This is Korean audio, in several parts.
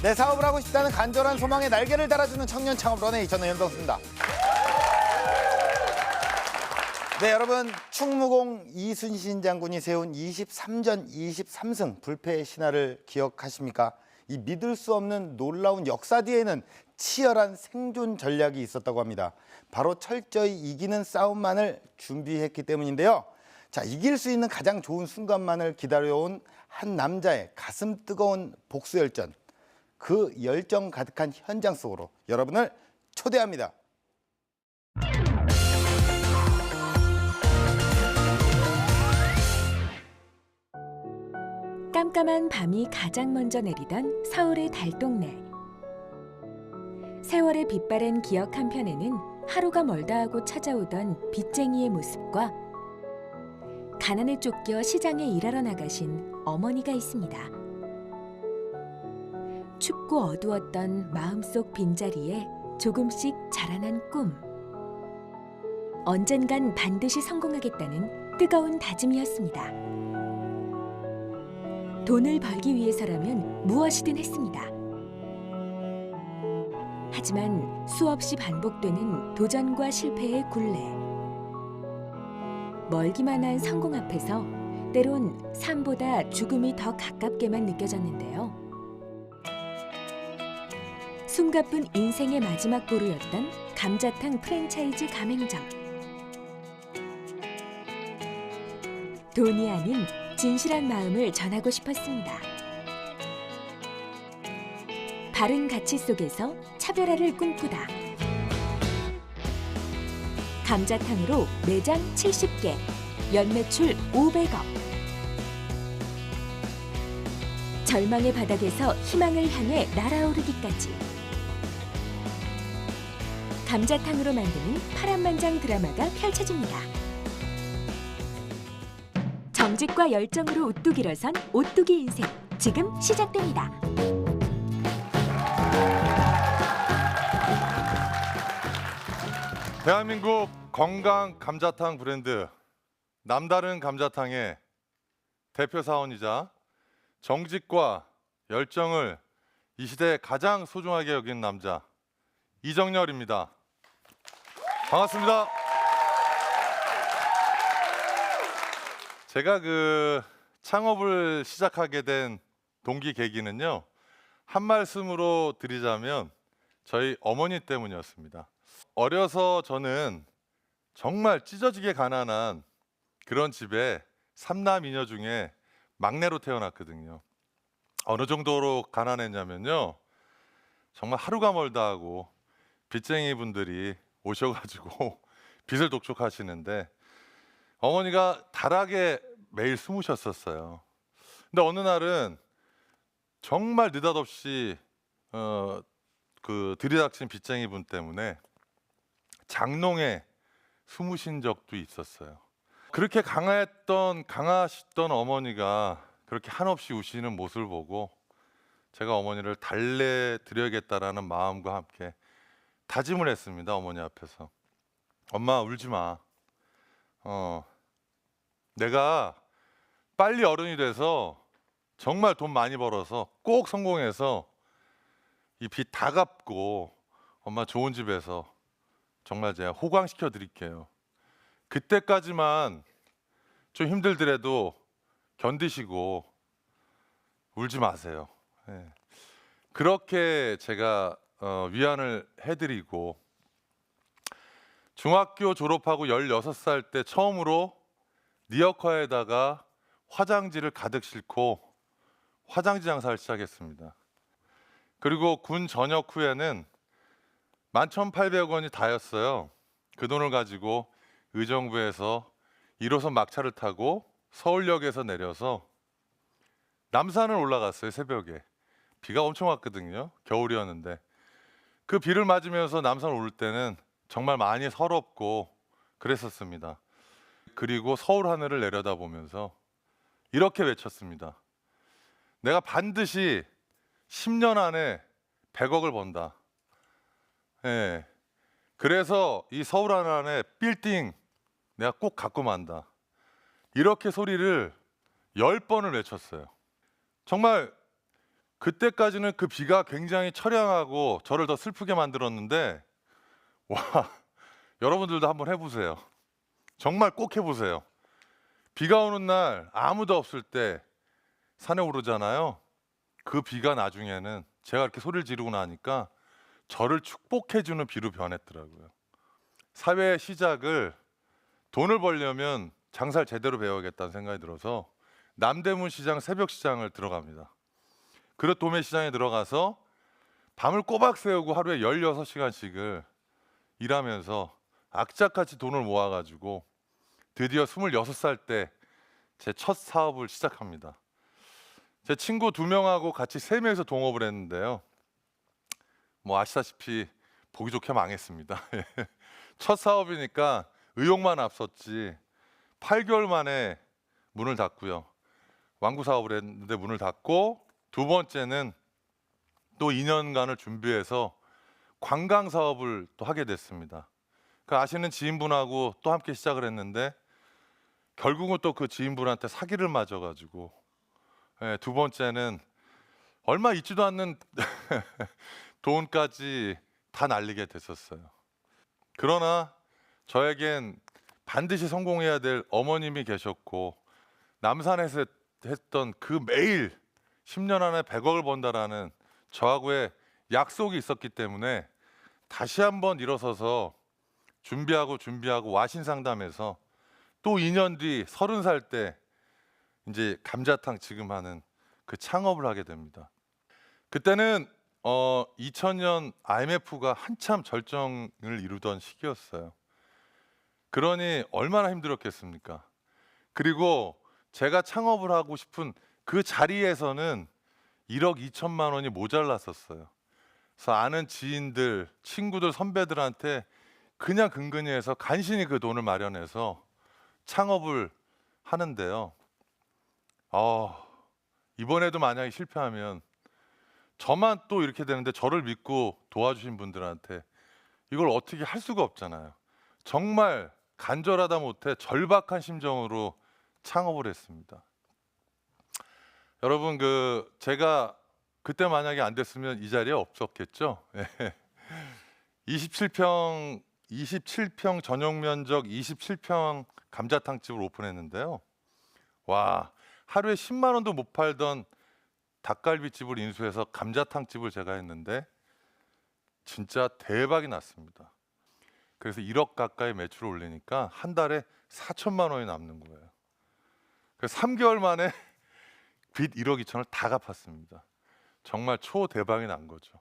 내 사업을 하고 싶다는 간절한 소망에 날개를 달아주는 청년 창업런의 저는 연동수입니다. 네, 여러분, 충무공 이순신 장군이 세운 23전 23승 불패의 신화를 기억하십니까? 이 믿을 수 없는 놀라운 역사 뒤에는 치열한 생존 전략이 있었다고 합니다. 바로 철저히 이기는 싸움만을 준비했기 때문인데요. 자, 이길 수 있는 가장 좋은 순간만을 기다려온 한 남자의 가슴 뜨거운 복수 열전. 그 열정 가득한 현장 속으로 여러분을 초대합니다. 깜깜한 밤이 가장 먼저 내리던 서울의 달동네. 세월의 빛바랜 기억 한편에는 하루가 멀다 하고 찾아오던 빚쟁이의 모습과 가난에 쫓겨 시장에 일하러 나가신 어머니가 있습니다. 춥고 어두웠던 마음속 빈자리에 조금씩 자라난 꿈. 언젠간 반드시 성공하겠다는 뜨거운 다짐이었습니다. 돈을 벌기 위해서라면 무엇이든 했습니다. 하지만 수없이 반복되는 도전과 실패의 굴레. 멀기만 한 성공 앞에서 때론 삶보다 죽음이 더 가깝게만 느껴졌는데요. 숨가쁜 인생의 마지막 보루였던 감자탕 프랜차이즈 가맹점. 돈이 아닌 진실한 마음을 전하고 싶었습니다. 바른 가치 속에서 차별화를 꿈꾸다. 감자탕으로 매장 70개, 연매출 500억. 절망의 바닥에서 희망을 향해 날아오르기까지. 감자탕으로 만드는 파란만장 드라마가 펼쳐집니다. 정직과 열정으로 우뚝 일어선 오뚜기 인생, 지금 시작됩니다. 대한민국 건강 감자탕 브랜드 남다른 감자탕의 대표 사원이자 정직과 열정을 이 시대에 가장 소중하게 여기는 남자 이정열입니다. 반갑습니다. 제가 창업을 시작하게 된 동기 계기는요, 한 말씀으로 드리자면 저희 어머니 때문이었습니다. 어려서 저는 정말 찢어지게 가난한 그런 집에 삼남 이녀 중에 막내로 태어났거든요. 어느 정도로 가난했냐면요, 정말 하루가 멀다 하고 빚쟁이 분들이 오셔가지고 빚을 독촉하시는데 어머니가 다락에 매일 숨으셨었어요. 근데 어느 날은 정말 느닷없이 들이닥친 빚쟁이 분 때문에 장롱에 숨으신 적도 있었어요. 그렇게 강하시던 어머니가 그렇게 한없이 우시는 모습을 보고 제가 어머니를 달래드려야겠다라는 마음과 함께 다짐을 했습니다. 어머니 앞에서. 엄마, 울지 마. 내가 빨리 어른이 돼서 정말 돈 많이 벌어서 꼭 성공해서 이 빚 다 갚고 엄마 좋은 집에서 정말 제가 호강시켜 드릴게요. 그때까지만 좀 힘들더라도 견디시고 울지 마세요. 네. 그렇게 제가 위안을 해드리고 중학교 졸업하고 16살 때 처음으로 리어카에다가 화장지를 가득 싣고 화장지 장사를 시작했습니다. 그리고 군 전역 후에는 11,800원이 다였어요. 그 돈을 가지고 의정부에서 1호선 막차를 타고 서울역에서 내려서 남산을 올라갔어요. 새벽에. 비가 엄청 왔거든요. 겨울이었는데. 그 비를 맞으면서 남산 오를 때는 정말 많이 서럽고 그랬었습니다. 그리고 서울 하늘을 내려다보면서 이렇게 외쳤습니다. 내가 반드시 10년 안에 100억을 번다. 예. 그래서 이 서울 하늘에 빌딩 내가 꼭 갖고 만다. 이렇게 소리를 10번을 외쳤어요. 정말 그때까지는 그 비가 굉장히 처량하고 저를 더 슬프게 만들었는데 와, 여러분들도 한번 해보세요. 정말 꼭 해보세요. 비가 오는 날 아무도 없을 때 산에 오르잖아요. 그 비가 나중에는 제가 이렇게 소리를 지르고 나니까 저를 축복해주는 비로 변했더라고요. 사회의 시작을 돈을 벌려면 장사를 제대로 배워야겠다는 생각이 들어서 남대문 시장 새벽 시장을 들어갑니다. 그릇 도매 시장에 들어가서 밤을 꼬박 새우고 하루에 16시간씩을 일하면서 악착같이 돈을 모아가지고 드디어 26살 때 제 첫 사업을 시작합니다. 제 친구 2명하고 같이 3명이서 동업을 했는데요. 뭐 아시다시피 보기 좋게 망했습니다. 첫 사업이니까 의욕만 앞섰지 8개월 만에 문을 닫고요. 완구 사업을 했는데 문을 닫고, 두 번째는 또 2년간을 준비해서 관광 사업을 또 하게 됐습니다. 그 아시는 지인분하고 또 함께 시작을 했는데 결국은 또 그 지인분한테 사기를 맞아가지고, 두 번째는 얼마 있지도 않는 돈까지 다 날리게 됐었어요. 그러나 저에겐 반드시 성공해야 될 어머님이 계셨고, 남산에서 했던 그 매일 10년 안에 100억을 번다라는 저하고의 약속이 있었기 때문에 다시 한번 일어서서 준비하고 와신 상담해서 또 2년 뒤 30살 때 이제 감자탕 지금 하는 그 창업을 하게 됩니다. 그때는 2000년 IMF가 한참 절정을 이루던 시기였어요. 그러니 얼마나 힘들었겠습니까? 그리고 제가 창업을 하고 싶은 그 자리에서는 1억 2천만 원이 모자랐었어요. 그래서 아는 지인들, 친구들, 선배들한테 그냥 근근히 해서 간신히 그 돈을 마련해서 창업을 하는데요. 이번에도 만약에 실패하면 저만 또 이렇게 되는데, 저를 믿고 도와주신 분들한테 이걸 어떻게 할 수가 없잖아요. 정말 간절하다 못해 절박한 심정으로 창업을 했습니다. 여러분, 제가 그때 만약에 안 됐으면 이 자리에 없었겠죠. 27평 전용 면적 27평 감자탕집을 오픈했는데요. 와, 하루에 10만 원도 못 팔던 닭갈비집을 인수해서 감자탕집을 제가 했는데 진짜 대박이 났습니다. 그래서 1억 가까이 매출을 올리니까 한 달에 4천만 원이 남는 거예요. 그래서 3개월 만에 빚 1억 2천을 다 갚았습니다. 정말 초대박이 난 거죠.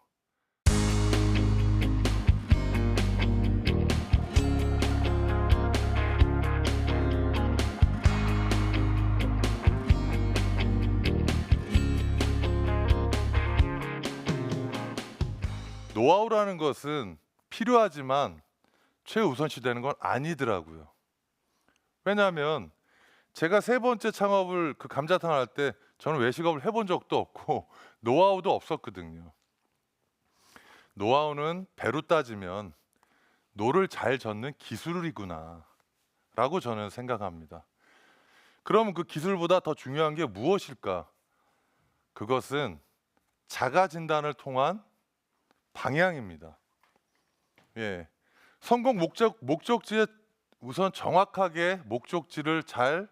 노하우라는 것은 필요하지만 최우선시 되는 건 아니더라고요. 왜냐하면 제가 3번째 창업을, 그 감자탕을 할 때 저는 외식업을 해본 적도 없고 노하우도 없었거든요. 노하우는 배로 따지면 노를 잘 젓는 기술이구나 라고 저는 생각합니다. 그럼 그 기술보다 더 중요한 게 무엇일까? 그것은 자가 진단을 통한 방향입니다. 성공 목적지에 우선 정확하게 목적지를 잘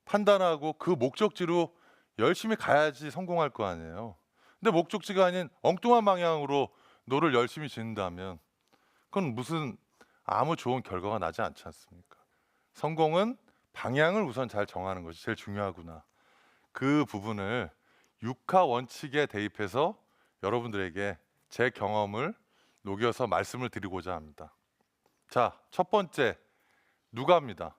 판단하고 그 목적지로 열심히 가야지 성공할 거 아니에요. 근데 목적지가 아닌 엉뚱한 방향으로 노를 열심히 짓는다면 그건 무슨 아무 좋은 결과가 나지 않지 않습니까? 성공은 방향을 우선 잘 정하는 것이 제일 중요하구나. 그 부분을 6화 원칙에 대입해서 여러분들에게 제 경험을 녹여서 말씀을 드리고자 합니다. 자, 첫 번째, 누가입니다.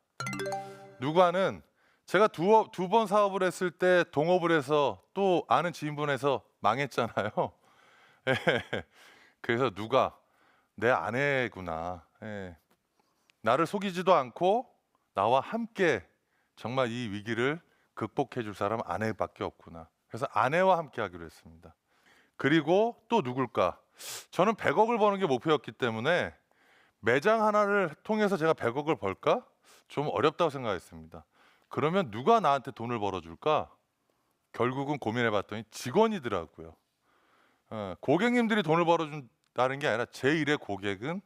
누가는 제가 두 번 사업을 했을 때 동업을 해서 또 아는 지인분에서 망했잖아요. 그래서 누가 내 아내구나. 나를 속이지도 않고 나와 함께 정말 이 위기를 극복해 줄 사람 아내밖에 없구나. 그래서 아내와 함께 하기로 했습니다. 그리고 또 누굴까? 저는 100억을 버는 게 목표였기 때문에 매장 하나를 통해서 제가 100억을 벌까? 좀 어렵다고 생각했습니다. 그러면 누가 나한테 돈을 벌어줄까? 결국은 고민해봤더니 직원이더라고요. 고객님들이 돈을 벌어준다는 게 아니라 제 일의 고객은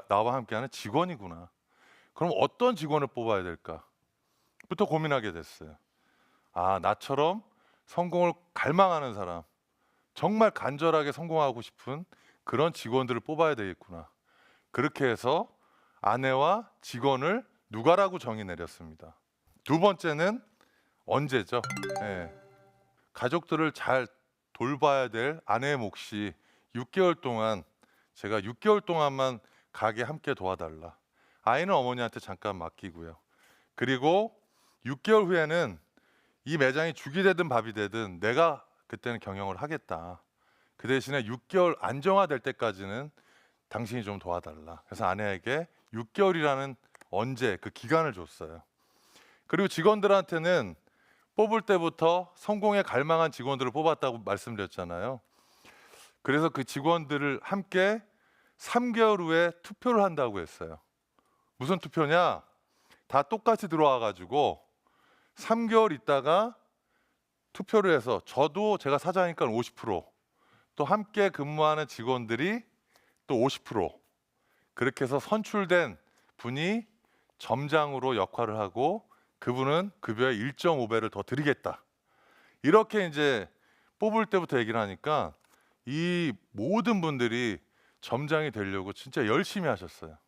나와 함께하는 직원이구나. 그럼 어떤 직원을 뽑아야 될까?부터 고민하게 됐어요. 아, 나처럼 성공을 갈망하는 사람, 정말 간절하게 성공하고 싶은 그런 직원들을 뽑아야 되겠구나. 그렇게 해서 아내와 직원을 누가라고 정의 내렸습니다. 두 번째는 언제죠? 예. 가족들을 잘 돌봐야 될 아내의 몫이 6개월 동안 제가 6개월 동안만 가게 함께 도와달라. 아이는 어머니한테 잠깐 맡기고요. 그리고 6개월 후에는 이 매장이 죽이 되든 밥이 되든 내가 그때는 경영을 하겠다. 그 대신에 6개월 안정화될 때까지는 당신이 좀 도와달라. 그래서 아내에게 6개월이라는 언제 그 기간을 줬어요. 그리고 직원들한테는 뽑을 때부터 성공에 갈망한 직원들을 뽑았다고 말씀드렸잖아요. 그래서 그 직원들을 함께 3개월 후에 투표를 한다고 했어요. 무슨 투표냐? 다 똑같이 들어와 가지고 3개월 있다가 투표를 해서 제가 사장이니까 50%, 또 함께 근무하는 직원들이 또 50%, 그렇게 해서 선출된 분이 점장으로 역할을 하고 그분은 급여의 1.5배를 더 드리겠다. 이렇게 이제 뽑을 때부터 얘기를 하니까 이 모든 분들이 점장이 되려고 진짜 열심히 하셨어요.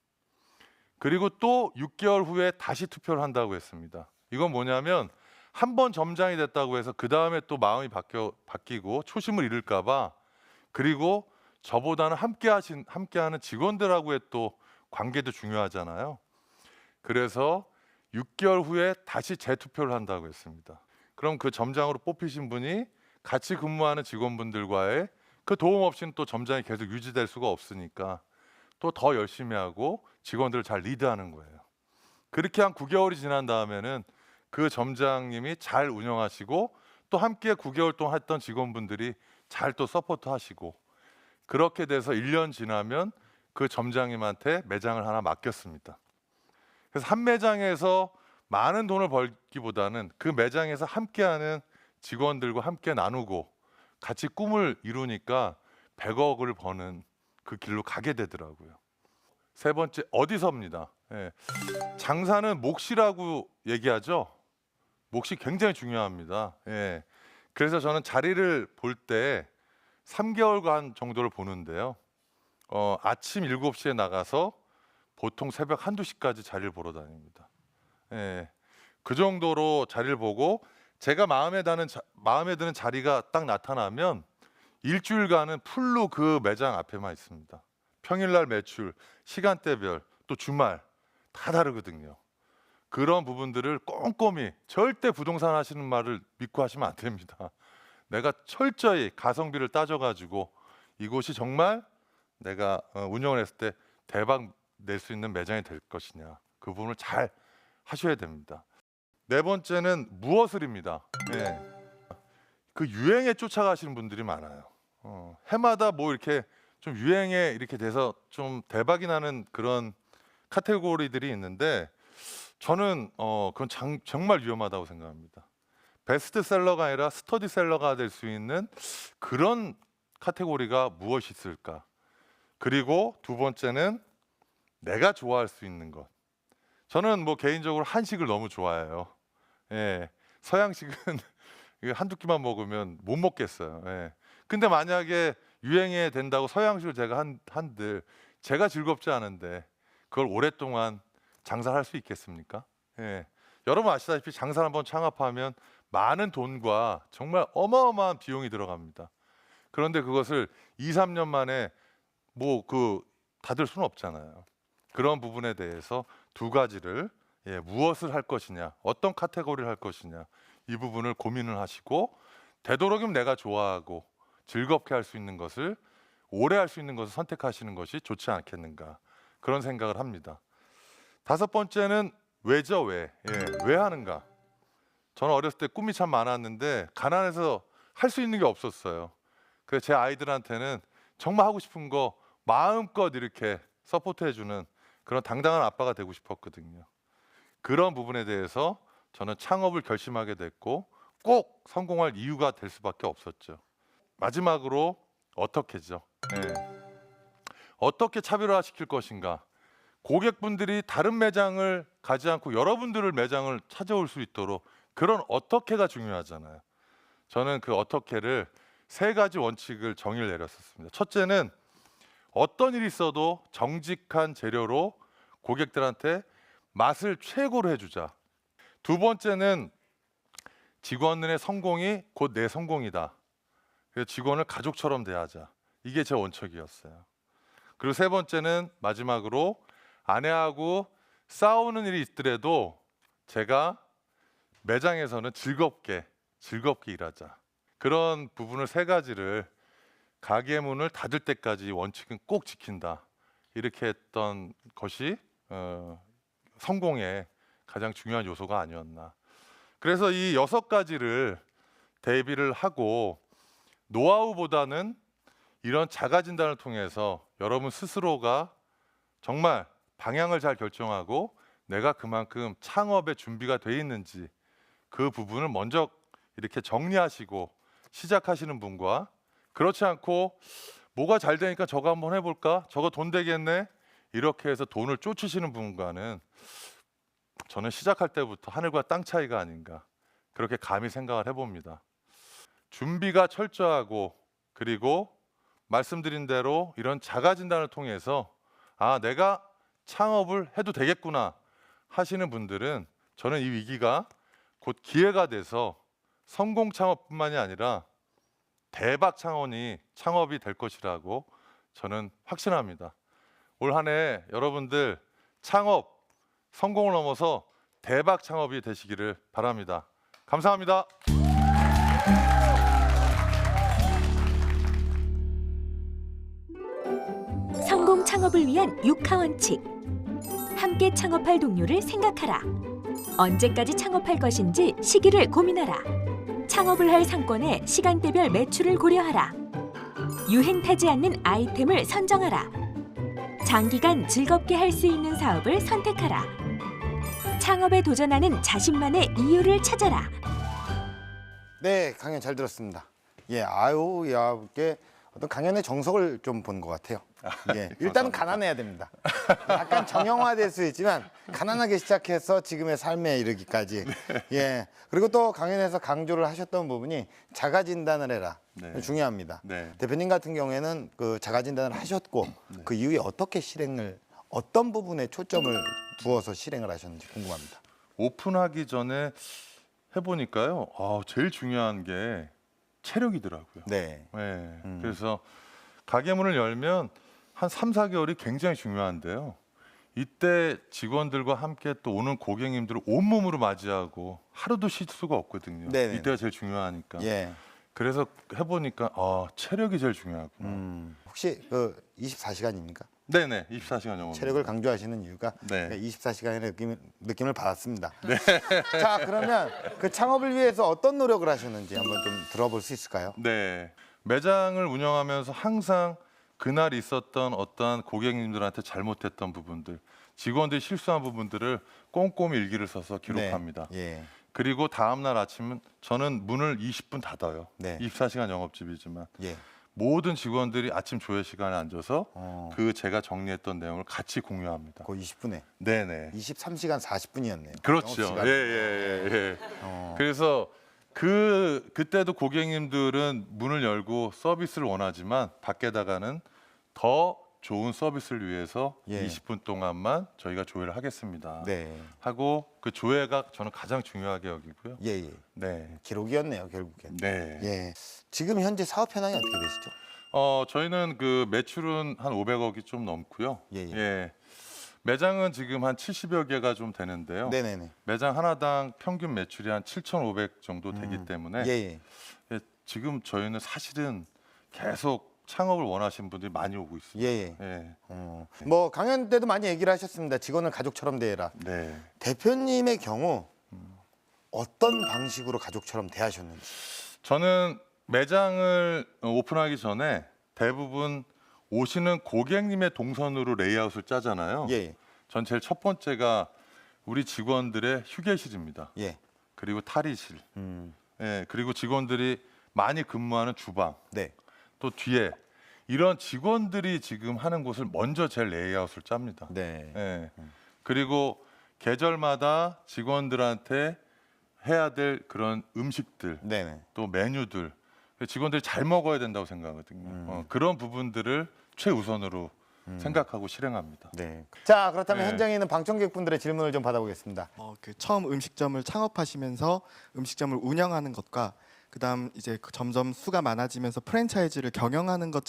그리고 또 6개월 후에 다시 투표를 한다고 했습니다. 이건 뭐냐면 한 번 점장이 됐다고 해서 그 다음에 또 마음이 바뀌고 초심을 잃을까 봐, 그리고 저보다는 함께하는 직원들하고의 또 관계도 중요하잖아요. 그래서 6개월 후에 다시 재투표를 한다고 했습니다. 그럼 그 점장으로 뽑히신 분이 같이 근무하는 직원분들과의 그 도움 없이는 또 점장이 계속 유지될 수가 없으니까 또 더 열심히 하고 직원들을 잘 리드하는 거예요. 그렇게 한 9개월이 지난 다음에는 그 점장님이 잘 운영하시고 또 함께 9개월 동안 했던 직원분들이 잘 또 서포트하시고, 그렇게 돼서 1년 지나면 그 점장님한테 매장을 하나 맡겼습니다. 그래서 한 매장에서 많은 돈을 벌기보다는 그 매장에서 함께하는 직원들과 함께 나누고 같이 꿈을 이루니까 100억을 버는 그 길로 가게 되더라고요. 세 번째, 어디서입니다. 예. 장사는 몫이라고 얘기하죠. 몫이 굉장히 중요합니다. 예. 그래서 저는 자리를 볼 때 3개월간 정도를 보는데요. 아침 7시에 나가서 보통 새벽 1~2시까지 자리를 보러 다닙니다. 예. 그 정도로 자리를 보고 제가 마음에 드는 자리가 딱 나타나면 일주일간은 풀로 그 매장 앞에만 있습니다. 평일날 매출, 시간대별, 또 주말 다 다르거든요. 그런 부분들을 꼼꼼히, 절대 부동산 하시는 말을 믿고 하시면 안 됩니다. 내가 철저히 가성비를 따져가지고 이곳이 정말 내가 운영을 했을 때 대박 낼 수 있는 매장이 될 것이냐, 그 부분을 잘 하셔야 됩니다. 네 번째는 무엇을입니다. 예. 그 유행에 쫓아가시는 분들이 많아요. 해마다 뭐 이렇게 좀 유행에 이렇게 돼서 좀 대박이 나는 그런 카테고리들이 있는데 저는 그건 정말 위험하다고 생각합니다. 베스트셀러가 아니라 스터디셀러가 될 수 있는 그런 카테고리가 무엇이 있을까? 그리고 두 번째는 내가 좋아할 수 있는 것. 저는 뭐 개인적으로 한식을 너무 좋아해요. 예. 서양식은 한두 끼만 먹으면 못 먹겠어요. 예. 근데 만약에 유행에 된다고 서양식을 제가 한들 제가 즐겁지 않은데 그걸 오랫동안 장사할 수 있겠습니까? 예. 여러분 아시다시피 장사를 한번 창업하면 많은 돈과 정말 어마어마한 비용이 들어갑니다. 그런데 그것을 2~3년 만에 다들 수는 없잖아요. 그런 부분에 대해서 두 가지를, 무엇을 할 것이냐, 어떤 카테고리를 할 것이냐, 이 부분을 고민을 하시고 되도록이면 내가 좋아하고 즐겁게 할 수 있는 것을, 오래 할 수 있는 것을 선택하시는 것이 좋지 않겠는가, 그런 생각을 합니다. 다섯 번째는 왜죠? 왜 하는가? 저는 어렸을 때 꿈이 참 많았는데 가난해서 할 수 있는 게 없었어요. 그래서 제 아이들한테는 정말 하고 싶은 거 마음껏 이렇게 서포트해주는 그런 당당한 아빠가 되고 싶었거든요. 그런 부분에 대해서 저는 창업을 결심하게 됐고 꼭 성공할 이유가 될 수밖에 없었죠. 마지막으로 어떻게죠? 네. 어떻게 차별화시킬 것인가? 고객분들이 다른 매장을 가지 않고 여러분들을 매장을 찾아올 수 있도록 그런 어떻게가 중요하잖아요. 저는 그 어떻게를 3가지 원칙을 정의를 내렸었습니다. 첫째는 어떤 일이 있어도 정직한 재료로 고객들한테 맛을 최고로 해주자. 2번째는 직원의 성공이 곧 내 성공이다. 그래서 직원을 가족처럼 대하자. 이게 제 원칙이었어요. 그리고 3번째는 마지막으로 아내하고 싸우는 일이 있더라도 제가 매장에서는 즐겁게 일하자. 그런 부분을 3가지를 가게 문을 닫을 때까지 원칙은 꼭 지킨다. 이렇게 했던 것이 성공의 가장 중요한 요소가 아니었나. 그래서 이 6가지를 대비를 하고 노하우보다는 이런 자가 진단을 통해서 여러분 스스로가 정말 방향을 잘 결정하고 내가 그만큼 창업에 준비가 돼 있는지 그 부분을 먼저 이렇게 정리하시고 시작하시는 분과 그렇지 않고 뭐가 잘 되니까 저거 한번 해볼까? 저거 돈 되겠네? 이렇게 해서 돈을 쫓으시는 분과는 저는 시작할 때부터 하늘과 땅 차이가 아닌가 그렇게 감히 생각을 해봅니다. 준비가 철저하고 그리고 말씀드린 대로 이런 자가 진단을 통해서 아 내가 창업을 해도 되겠구나 하시는 분들은 저는 이 위기가 곧 기회가 돼서 성공 창업뿐만이 아니라 대박 창업이 될 것이라고 저는 확신합니다. 올 한 해 여러분들 창업 성공을 넘어서 대박 창업이 되시기를 바랍니다. 감사합니다. 성공 창업을 위한 6하 원칙. 함께 창업할 동료를 생각하라. 언제까지 창업할 것인지 시기를 고민하라. 창업을 할 상권의 시간대별 매출을 고려하라. 유행 타지 않는 아이템을 선정하라. 장기간 즐겁게 할 수 있는 사업을 선택하라. 창업에 도전하는 자신만의 이유를 찾아라. 네, 강연 잘 들었습니다. 예, 아유, 야, 이게 어떤 강연의 정석을 좀 본 것 같아요. 예, 일단은 가난해야 됩니다. 약간 정형화될 수 있지만 가난하게 시작해서 지금의 삶에 이르기까지. 예, 그리고 또 강연에서 강조를 하셨던 부분이 자가 진단을 해라. 네. 중요합니다. 네. 대표님 같은 경우에는 그 자가 진단을 하셨고 그 이후에 어떻게 어떤 부분에 초점을 두어서 실행을 하셨는지 궁금합니다. 오픈하기 전에 해보니까요. 제일 중요한 게 체력이더라고요. 네. 네. 그래서 가게 문을 열면 한 3, 4개월이 굉장히 중요한데요. 이때 직원들과 함께 또 오는 고객님들을 온몸으로 맞이하고 하루도 쉴 수가 없거든요. 네네. 이때가 제일 중요하니까. 예. 그래서 해보니까 체력이 제일 중요하구나. 혹시 그 24시간입니까? 네네. 24시간 영업. 체력을 강조하시는 이유가 네. 24시간의 느낌을 받았습니다. 네. 자, 그러면 그 창업을 위해서 어떤 노력을 하셨는지 한번 좀 들어볼 수 있을까요? 네. 매장을 운영하면서 항상 그날 있었던 어떠한 고객님들한테 잘못했던 부분들, 직원들이 실수한 부분들을 꼼꼼히 일기를 써서 기록합니다. 네. 예. 그리고 다음 날 아침은 저는 문을 20분 닫아요. 네. 24시간 영업집이지만 예. 모든 직원들이 아침 조회 시간에 앉아서 그 제가 정리했던 내용을 같이 공유합니다. 20분에 네네. 23시간 40분이었네요. 그렇죠. 예. 그래서 그때도 고객님들은 문을 열고 서비스를 원하지만 밖에다가는 더 좋은 서비스를 위해서 예. 20분 동안만 저희가 조회를 하겠습니다. 네. 하고 그 조회가 저는 가장 중요하게 여기고요. 예. 네. 기록이었네요, 결국엔. 네. 예. 지금 현재 사업 현황이 어떻게 되시죠? 저희는 그 매출은 한 500억이 좀 넘고요. 예. 매장은 지금 한 70여 개가 좀 되는데요. 네네네. 매장 하나당 평균 매출이 한 7,500 정도 되기 때문에 예. 지금 저희는 사실은 계속 창업을 원하시는 분들이 많이 오고 있습니다. 예. 뭐 강연 때도 많이 얘기를 하셨습니다. 직원을 가족처럼 대해라. 네. 대표님의 경우 어떤 방식으로 가족처럼 대하셨는지. 저는 매장을 오픈하기 전에 대부분 오시는 고객님의 동선으로 레이아웃을 짜잖아요. 예. 전 제일 첫 번째가 우리 직원들의 휴게실입니다. 예. 그리고 탈의실. 예, 그리고 직원들이 많이 근무하는 주방, 네. 또 뒤에 이런 직원들이 지금 하는 곳을 먼저 제 레이아웃을 짭니다. 네. 예. 그리고 계절마다 직원들한테 해야 될 그런 음식들, 네네. 또 메뉴들, 직원들이 잘 먹어야 된다고 생각하거든요. 그런 부분들을 최우선으로 생각하고 실행합니다. 네. 자, 그렇다면 네. 현장에 있는 방청객분들의 질문을 좀 받아보겠습니다. 처음 음식점을 창업하시면서 음식점을 운영하는 것과 그다음 이제 점점 수가 많아지면서 프랜차이즈를 경영하는 것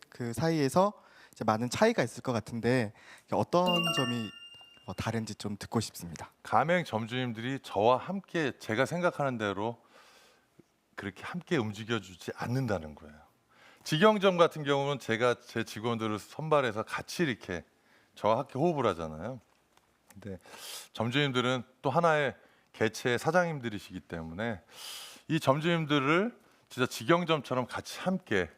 그 사이에서 이제 많은 차이가 있을 것 같은데 어떤 점이 다른지 좀 듣고 싶습니다. 가맹 점주님들이 저와 함께 제가 생각하는 대로 그렇게 함께 움직여주지 않는다는 거예요. 직영점 같은 경우는 제가 제 직원들을 선발해서 같이 이렇게 저와 함께 호흡을 하잖아요. 근데 점주님들은 또 하나의 개체의 사장님들이시기 때문에 이 점주님들을 진짜 직영점처럼 같이 함께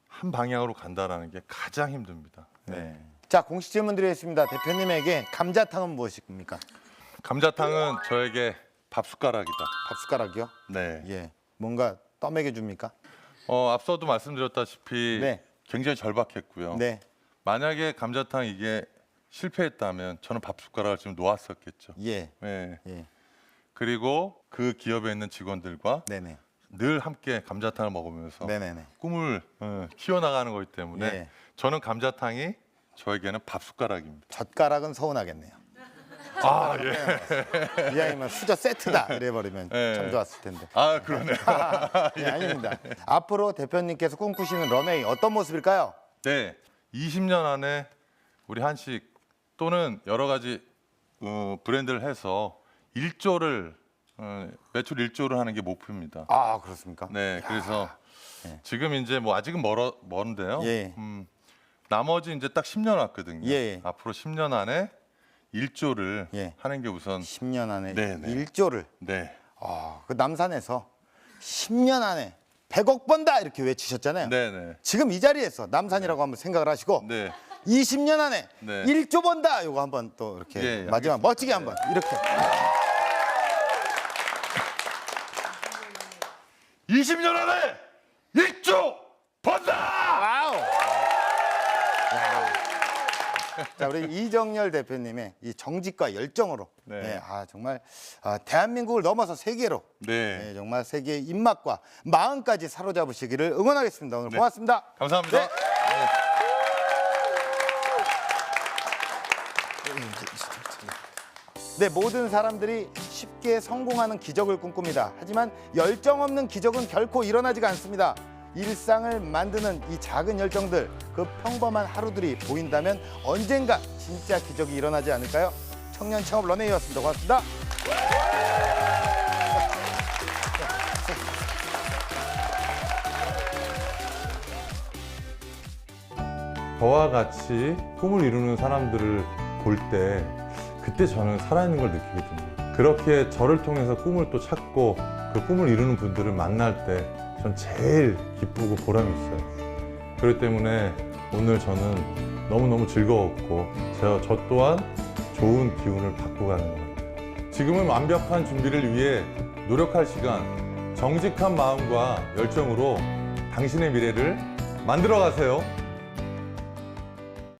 한 방향으로 간다라는 게 가장 힘듭니다. 네. 자, 공식 질문 드리겠습니다. 대표님에게 감자탕은 무엇입니까? 감자탕은 저에게 밥숟가락이다. 밥숟가락이요? 네. 예. 뭔가 떠먹여 줍니까? 앞서도 말씀드렸다시피 네. 굉장히 절박했고요. 네. 만약에 감자탕 이게 실패했다면 저는 밥숟가락을 지금 놓았었겠죠. 예. 네. 예. 그리고 그 기업에 있는 직원들과 네네. 늘 함께 감자탕을 먹으면서 네네네. 꿈을 키워나가는 거기 때문에 예. 저는 감자탕이 저에게는 밥숟가락입니다. 젓가락은 서운하겠네요. 아 예. 이왕이면 수저 세트다 이래버리면 예. 참 좋았을 텐데. 아 그러네요. 네, 아닙니다. 앞으로 대표님께서 꿈꾸시는 런웨이 어떤 모습일까요? 네, 20년 안에 우리 한식 또는 여러 가지 브랜드를 해서 1조를 매출 1조를 하는 게 목표입니다. 아, 그렇습니까? 네, 그래서 네. 지금 이제 뭐 아직은 먼데요. 예. 나머지 이제 딱 10년 왔거든요. 예. 앞으로 10년 안에 1조를 예. 하는 게 우선 10년 안에 네네. 1조를. 네, 그 남산에서 10년 안에 100억 번다 이렇게 외치셨잖아요. 네. 지금 이 자리에서 남산이라고 한번 생각을 하시고 네. 20년 안에 네. 1조 번다 요거 한번 또 이렇게 예, 마지막 알겠습니다. 멋지게 한번 이렇게 20년 안에 1조 번다! 와우. 자, 우리 이정열 대표님의 이 정직과 열정으로 네. 네, 정말 대한민국을 넘어서 세계로 네. 네, 정말 세계의 입맛과 마음까지 사로잡으시기를 응원하겠습니다. 오늘 네. 고맙습니다. 감사합니다. 네. 네, 모든 사람들이 쉽게 성공하는 기적을 꿈꿉니다. 하지만 열정 없는 기적은 결코 일어나지가 않습니다. 일상을 만드는 이 작은 열정들, 그 평범한 하루들이 보인다면 언젠가 진짜 기적이 일어나지 않을까요? 청년 창업 런웨이였습니다. 고맙습니다. 저와 같이 꿈을 이루는 사람들을 볼 때 그때 저는 살아있는 걸 느끼거든요. 그렇게 저를 통해서 꿈을 또 찾고 그 꿈을 이루는 분들을 만날 때 전 제일 기쁘고 보람이 있어요. 그렇기 때문에 오늘 저는 너무너무 즐거웠고 저 또한 좋은 기운을 받고 가는 것 같아요. 지금은 완벽한 준비를 위해 노력할 시간, 정직한 마음과 열정으로 당신의 미래를 만들어 가세요.